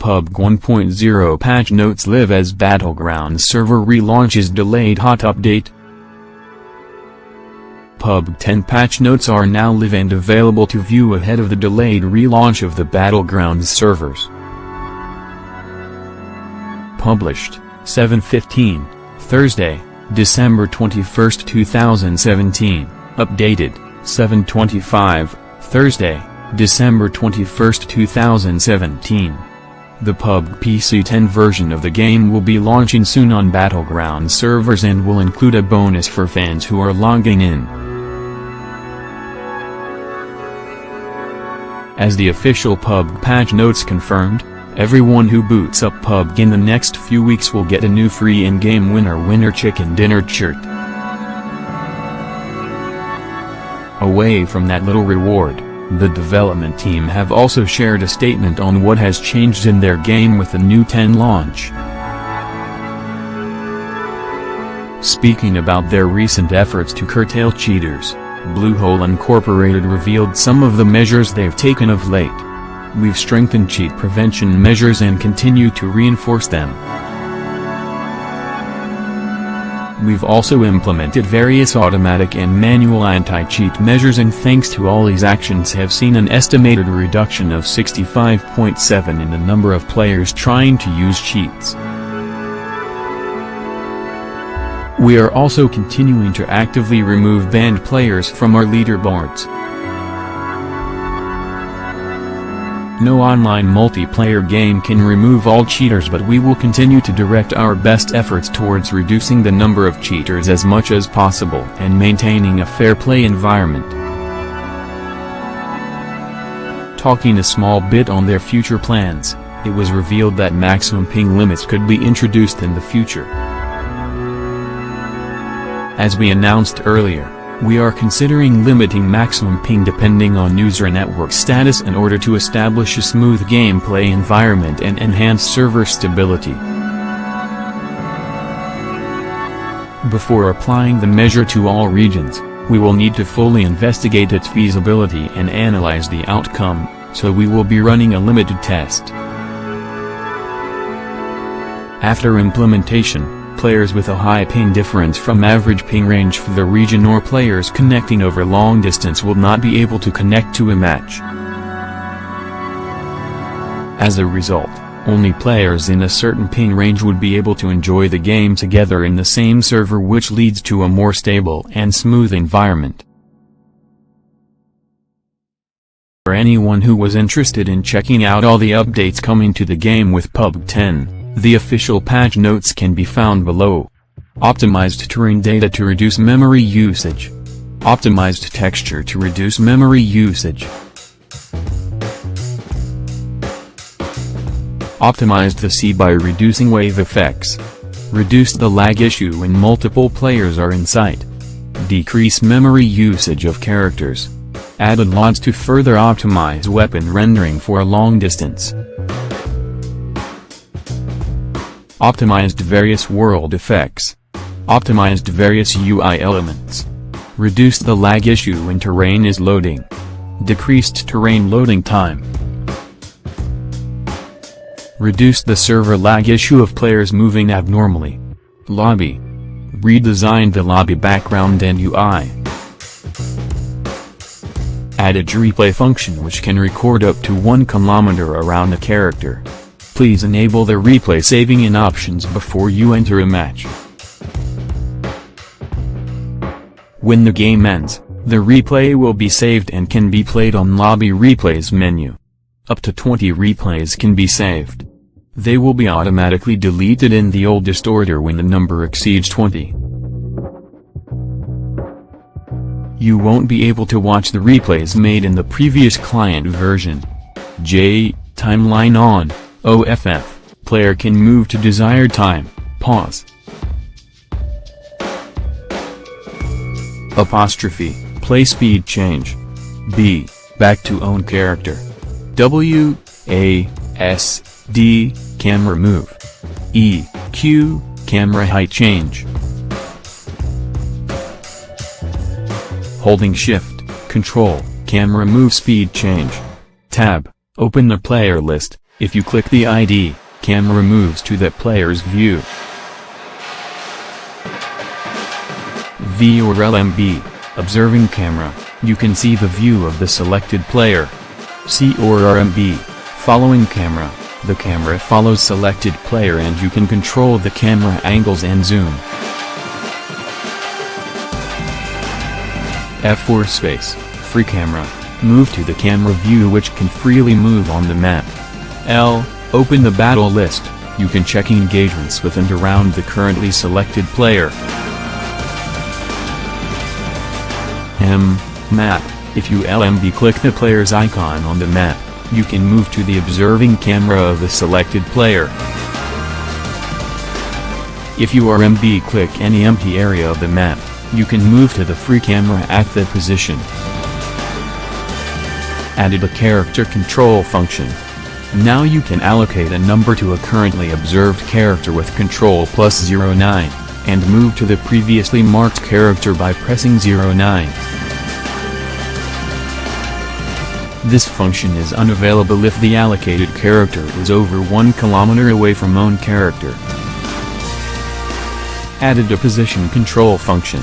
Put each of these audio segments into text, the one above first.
PUBG 1.0 patch notes live as Battlegrounds server relaunches delayed hot update. PUBG 10 patch notes are now live and available to view ahead of the delayed relaunch of the Battlegrounds servers. Published, 7:15, Thursday, December 21, 2017, updated, 7:25, Thursday, December 21, 2017. The PUBG PC 10 version of the game will be launching soon on Battlegrounds servers and will include a bonus for fans who are logging in. As the official PUBG patch notes confirmed, everyone who boots up PUBG in the next few weeks will get a new free in-game winner chicken dinner shirt. Away from that little reward, the development team have also shared a statement on what has changed in their game with the new 10 launch. Speaking about their recent efforts to curtail cheaters, Bluehole Incorporated revealed some of the measures they've taken of late. "We've strengthened cheat prevention measures and continue to reinforce them. We've also implemented various automatic and manual anti-cheat measures, and thanks to all these actions have seen an estimated reduction of 65.7% in the number of players trying to use cheats. We are also continuing to actively remove banned players from our leaderboards. No online multiplayer game can remove all cheaters, but we will continue to direct our best efforts towards reducing the number of cheaters as much as possible and maintaining a fair play environment." Talking a small bit on their future plans, it was revealed that maximum ping limits could be introduced in the future. As we announced earlier, we are considering limiting maximum ping depending on user network status in order to establish a smooth gameplay environment and enhance server stability. Before applying the measure to all regions, we will need to fully investigate its feasibility and analyze the outcome, so we will be running a limited test. After implementation, players with a high ping difference from average ping range for the region or players connecting over long distance will not be able to connect to a match. As a result, only players in a certain ping range would be able to enjoy the game together in the same server, which leads to a more stable and smooth environment. For anyone who was interested in checking out all the updates coming to the game with PUBG 10, the official patch notes can be found below. Optimized terrain data to reduce memory usage. Optimized texture to reduce memory usage. Optimized the sea by reducing wave effects. Reduced the lag issue when multiple players are in sight. Decrease memory usage of characters. Added LODs to further optimize weapon rendering for a long distance. Optimized various world effects. Optimized various UI elements. Reduced the lag issue when terrain is loading. Decreased terrain loading time. Reduced the server lag issue of players moving abnormally. Lobby. Redesigned the lobby background and UI. Added replay function which can record up to 1 kilometer around a character. Please enable the replay saving in options before you enter a match. When the game ends, the replay will be saved and can be played on Lobby Replays menu. Up to 20 replays can be saved. They will be automatically deleted in the oldest order when the number exceeds 20. You won't be able to watch the replays made in the previous client version. Timeline on. OFF, player can move to desired time, pause. Apostrophe, play speed change. B, back to own character. W, A, S, D, camera move. E, Q, camera height change. Holding Shift, Control, camera move speed change. Tab, open the player list, If you click the ID, camera moves to the player's view. V or LMB, observing camera, you can see the view of the selected player. C or RMB, following camera, the camera follows selected player and you can control the camera angles and zoom. F4 space, free camera, move to the camera view which can freely move on the map. L, open the battle list, you can check engagements with and around the currently selected player. M, map, if you LMB click the player's icon on the map, you can move to the observing camera of the selected player. If you RMB click any empty area of the map, you can move to the free camera at the position. Added a character control function. Now you can allocate a number to a currently observed character with Ctrl plus 09, and move to the previously marked character by pressing 09. This function is unavailable if the allocated character is over 1 kilometer away from own character. Added a position control function.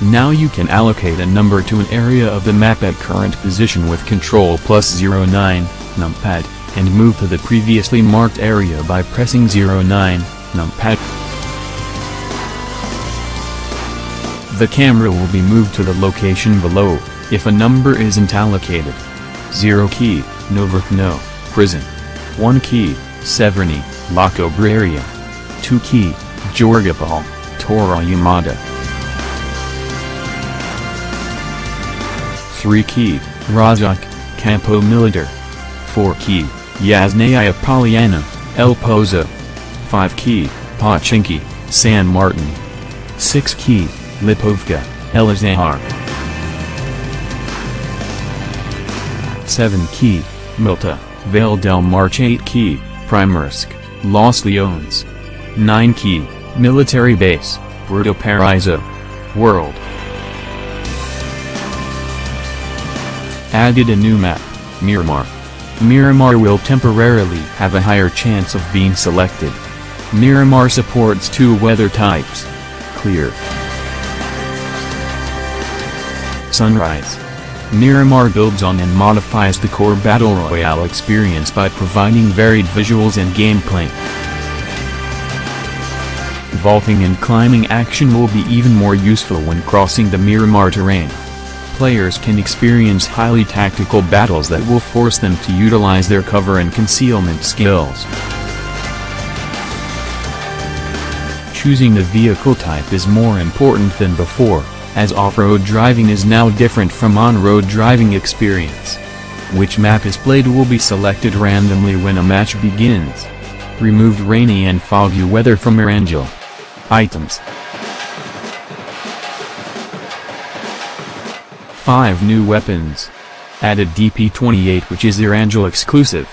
Now you can allocate a number to an area of the map at current position with Ctrl plus 09, numpad, and move to the previously marked area by pressing 09, numpad. The camera will be moved to the location below, if a number isn't allocated. 0 key, Novrkno, Prison. 1 key, Severny, Lokobraria. 2 key, Jorgapal, Tora Yamada. 3 key, Razak, Campo Militar. 4 key, Yasnaya Poliana, El Pozo. 5 key, Pochinki, San Martin. 6 key, Lipovka, Elazahar. 7 key, Milta, Vale del Marche. 8 key, Primorsk, Los Leones. 9 key, Military Base, Puerto Paraíso. World. Added a new map, Miramar. Miramar will temporarily have a higher chance of being selected. Miramar supports 2 weather types. Clear. Sunrise. Miramar builds on and modifies the core Battle Royale experience by providing varied visuals and gameplay. Vaulting and climbing action will be even more useful when crossing the Miramar terrain. Players can experience highly tactical battles that will force them to utilize their cover and concealment skills. Choosing the vehicle type is more important than before, as off-road driving is now different from on-road driving experience. Which map is played will be selected randomly when a match begins. Removed rainy and foggy weather from Erangel. Items. 5 new weapons. Added DP-28 which is Erangel exclusive.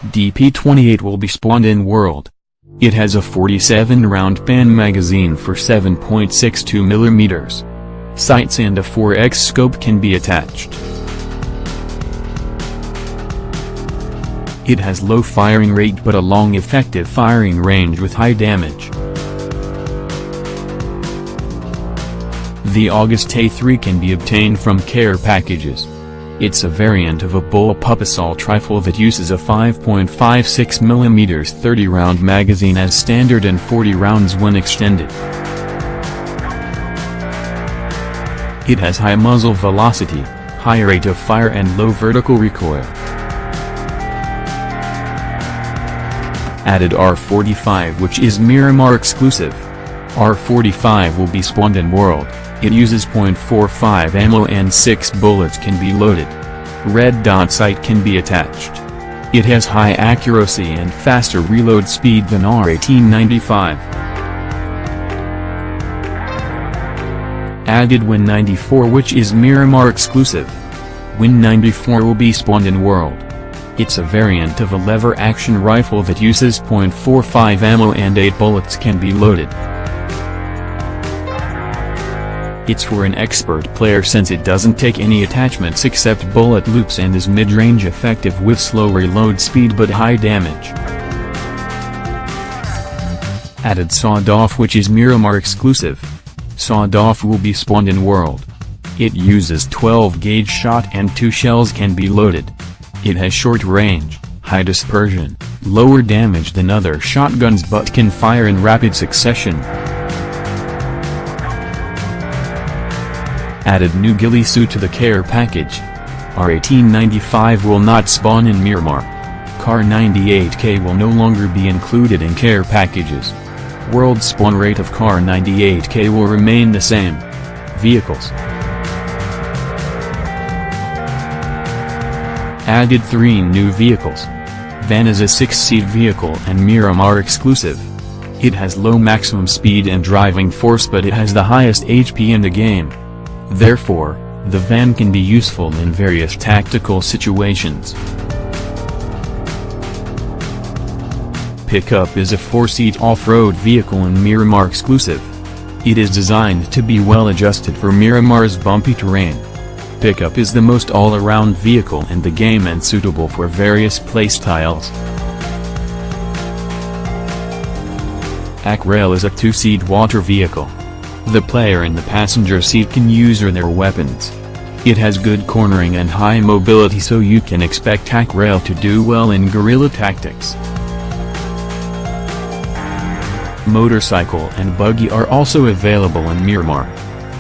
DP-28 will be spawned in world. It has a 47-round pan magazine for 7.62 mm. Sights and a 4x scope can be attached. It has low firing rate but a long effective firing range with high damage. The August A3 can be obtained from care packages. It's a variant of a bullpup assault rifle that uses a 5.56 mm 30-round magazine as standard and 40 rounds when extended. It has high muzzle velocity, high rate of fire and low vertical recoil. Added R45 which is Miramar exclusive. R45 will be spawned in world. It uses .45 ammo and 6 bullets can be loaded. Red dot sight can be attached. It has high accuracy and faster reload speed than R1895. Added Win 94 which is Miramar exclusive. Win 94 will be spawned in world. It's a variant of a lever-action rifle that uses .45 ammo and 8 bullets can be loaded. It's for an expert player since it doesn't take any attachments except bullet loops and is mid-range effective with slow reload speed but high damage. Added Sawed-Off, which is Miramar exclusive. Sawed-Off will be spawned in world. It uses 12-gauge shot and 2 shells can be loaded. It has short range, high dispersion, lower damage than other shotguns but can fire in rapid succession. Added new ghillie suit to the care package. R1895 will not spawn in Miramar. Car 98K will no longer be included in care packages. World spawn rate of Car 98K will remain the same. Vehicles. Added 3 new vehicles. Van is a 6-seat vehicle and Miramar exclusive. It has low maximum speed and driving force but it has the highest HP in the game. Therefore, the van can be useful in various tactical situations. Pickup is a 4-seat off-road vehicle and Miramar exclusive. It is designed to be well adjusted for Miramar's bumpy terrain. Pickup is the most all-around vehicle in the game and suitable for various playstyles. Akrail is a 2-seat water vehicle. The player in the passenger seat can use their weapons. It has good cornering and high mobility so you can expect Akrail to do well in guerrilla tactics. Motorcycle and buggy are also available in Miramar.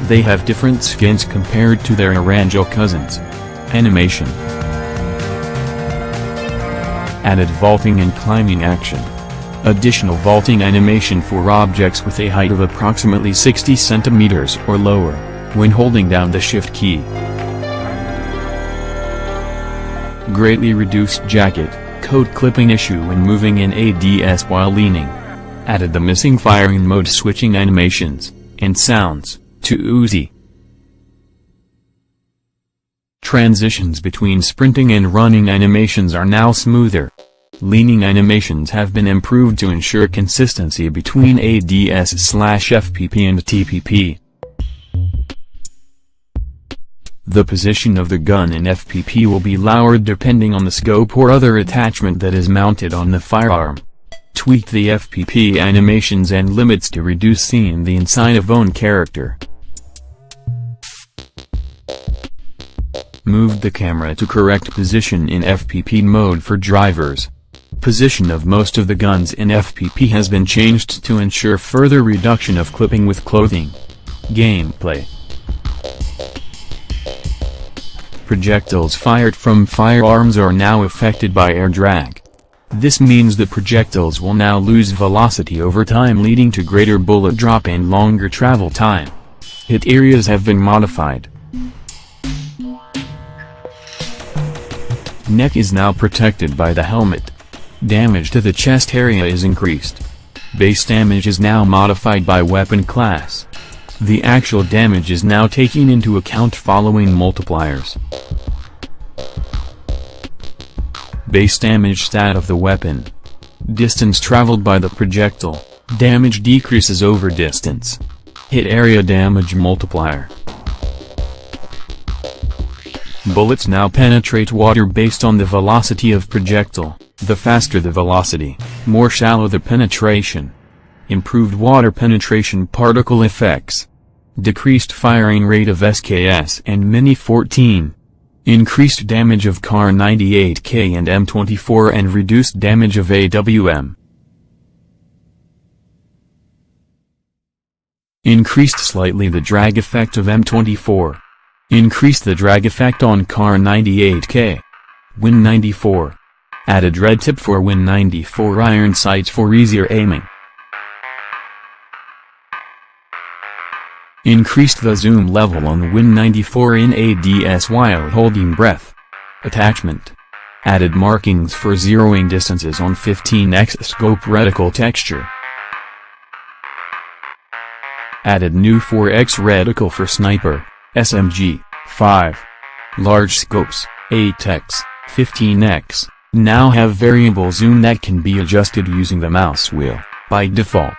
They have different skins compared to their Erangel cousins. Animation. Added vaulting and climbing action. Additional vaulting animation for objects with a height of approximately 60 centimeters or lower, when holding down the shift key. Greatly reduced jacket, coat clipping issue when moving in ADS while leaning. Added the missing firing mode switching animations, and sounds, to Uzi. Transitions between sprinting and running animations are now smoother. Leaning animations have been improved to ensure consistency between ADS/FPP and TPP. The position of the gun in FPP will be lowered depending on the scope or other attachment that is mounted on the firearm. Tweak the FPP animations and limits to reduce seeing the inside of own character. Moved the camera to correct position in FPP mode for drivers. Position of most of the guns in FPP has been changed to ensure further reduction of clipping with clothing. Gameplay. Projectiles fired from firearms are now affected by air drag. This means the projectiles will now lose velocity over time, leading to greater bullet drop and longer travel time. Hit areas have been modified. Neck is now protected by the helmet. Damage to the chest area is increased. Base damage is now modified by weapon class. The actual damage is now taken into account following multipliers. Base damage stat of the weapon. Distance traveled by the projectile. Damage decreases over distance. Hit area damage multiplier. Bullets now penetrate water based on the velocity of projectile. The faster the velocity, more shallow the penetration. Improved water penetration particle effects. Decreased firing rate of SKS and Mini 14. Increased damage of Car 98K and M24 and reduced damage of AWM. Increased slightly the drag effect of M24. Increased the drag effect on Car 98K. Win 94. Added red tip for Win 94 iron sights for easier aiming. Increased the zoom level on Win 94 in ADS while holding breath. Attachment. Added markings for zeroing distances on 15x scope reticle texture. Added new 4x reticle for sniper, SMG, 5. Large scopes, 8x, 15x, now have variable zoom that can be adjusted using the mouse wheel, by default.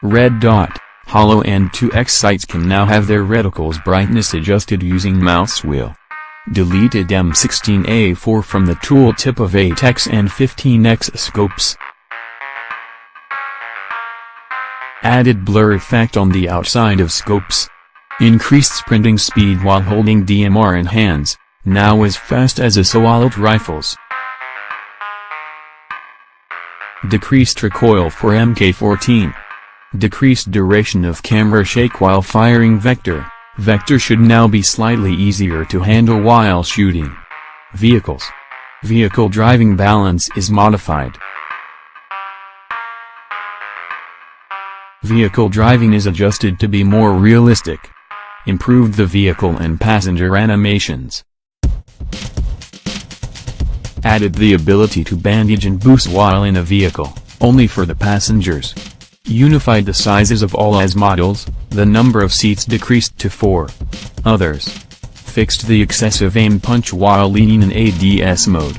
Red dot, Holo and 2x sights can now have their reticles brightness adjusted using mouse wheel. Deleted M16A4 from the tooltip of 8x and 15x scopes. Added blur effect on the outside of scopes. Increased sprinting speed while holding DMR in hands, now as fast as assault rifles. Decreased recoil for MK14. Decreased duration of camera shake while firing vector. Vector should now be slightly easier to handle while shooting. Vehicles. Vehicle driving balance is modified. Vehicle driving is adjusted to be more realistic. Improved the vehicle and passenger animations. Added the ability to bandage and boost while in a vehicle, only for the passengers. Unified the sizes of all AS models, the number of seats decreased to 4. Others. Fixed the excessive aim punch while leaning in ADS mode.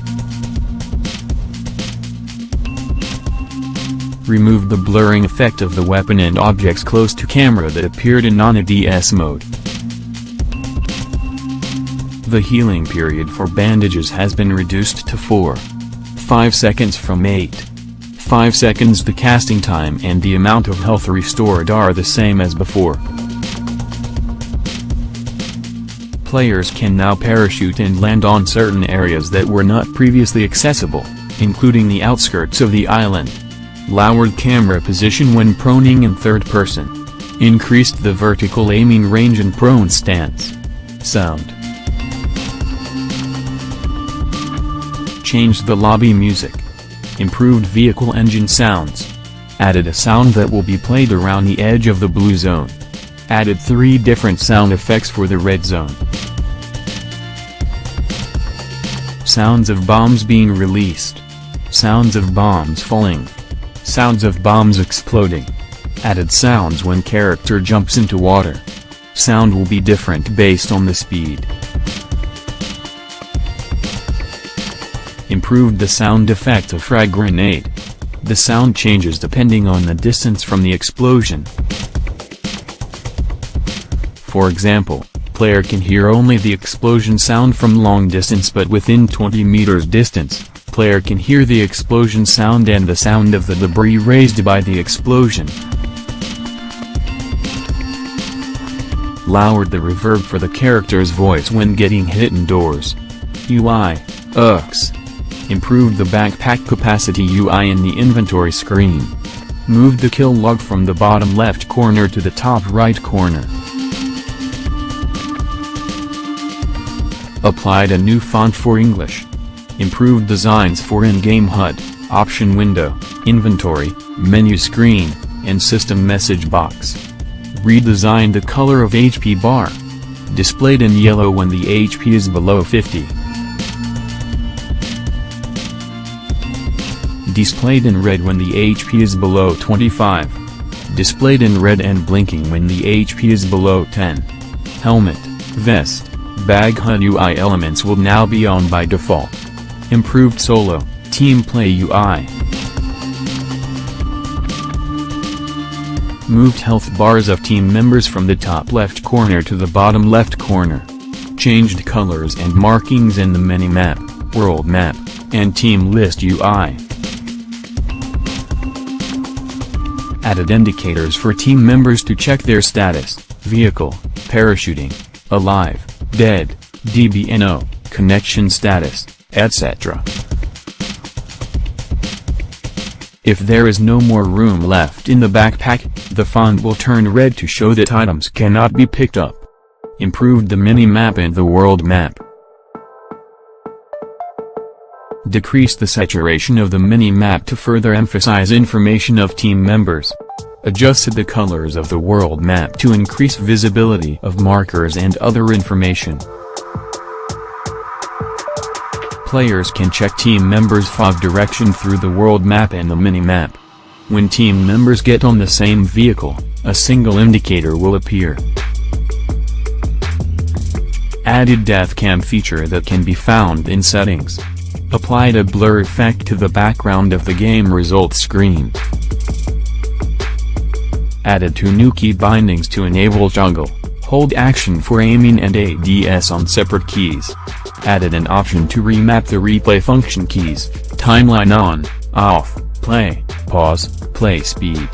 Removed the blurring effect of the weapon and objects close to camera that appeared in non-ADS mode. The healing period for bandages has been reduced to 5 seconds from 8. 5 seconds. The casting time and the amount of health restored are the same as before. Players can now parachute and land on certain areas that were not previously accessible, including the outskirts of the island. Lowered camera position when proning in third person. Increased the vertical aiming range and prone stance. Sound. Changed the lobby music. Improved vehicle engine sounds. Added a sound that will be played around the edge of the blue zone. Added 3 different sound effects for the red zone. Sounds of bombs being released. Sounds of bombs falling. Sounds of bombs exploding. Added sounds when character jumps into water. Sound will be different based on the speed. Improved the sound effect of frag grenade. The sound changes depending on the distance from the explosion. For example, player can hear only the explosion sound from long distance, but within 20 meters distance, player can hear the explosion sound and the sound of the debris raised by the explosion. Lowered the reverb for the character's voice when getting hit indoors. UI, UX. Improved the backpack capacity UI in the inventory screen. Moved the kill log from the bottom left corner to the top right corner. Applied a new font for English. Improved designs for in-game HUD, option window, inventory, menu screen, and system message box. Redesigned the color of HP bar. Displayed in yellow when the HP is below 50. Displayed in red when the HP is below 25. Displayed in red and blinking when the HP is below 10. Helmet, vest, bag HUD UI elements will now be on by default. Improved solo, team play UI. Moved health bars of team members from the top left corner to the bottom left corner. Changed colors and markings in the mini-map, world map, and team list UI. Added indicators for team members to check their status, vehicle, parachuting, alive, dead, DBNO, connection status, etc. If there is no more room left in the backpack, the font will turn red to show that items cannot be picked up. Improved the mini-map and the world map. Decreased the saturation of the mini-map to further emphasize information of team members. Adjusted the colors of the world map to increase visibility of markers and other information. Players can check team members' fog direction through the world map and the mini-map. When team members get on the same vehicle, a single indicator will appear. Added death cam feature that can be found in settings. Applied a blur effect to the background of the game results screen. Added 2 new key bindings to enable juggle, hold action for aiming and ADS on separate keys. Added an option to remap the replay function keys, timeline on, off, play, pause, play speed.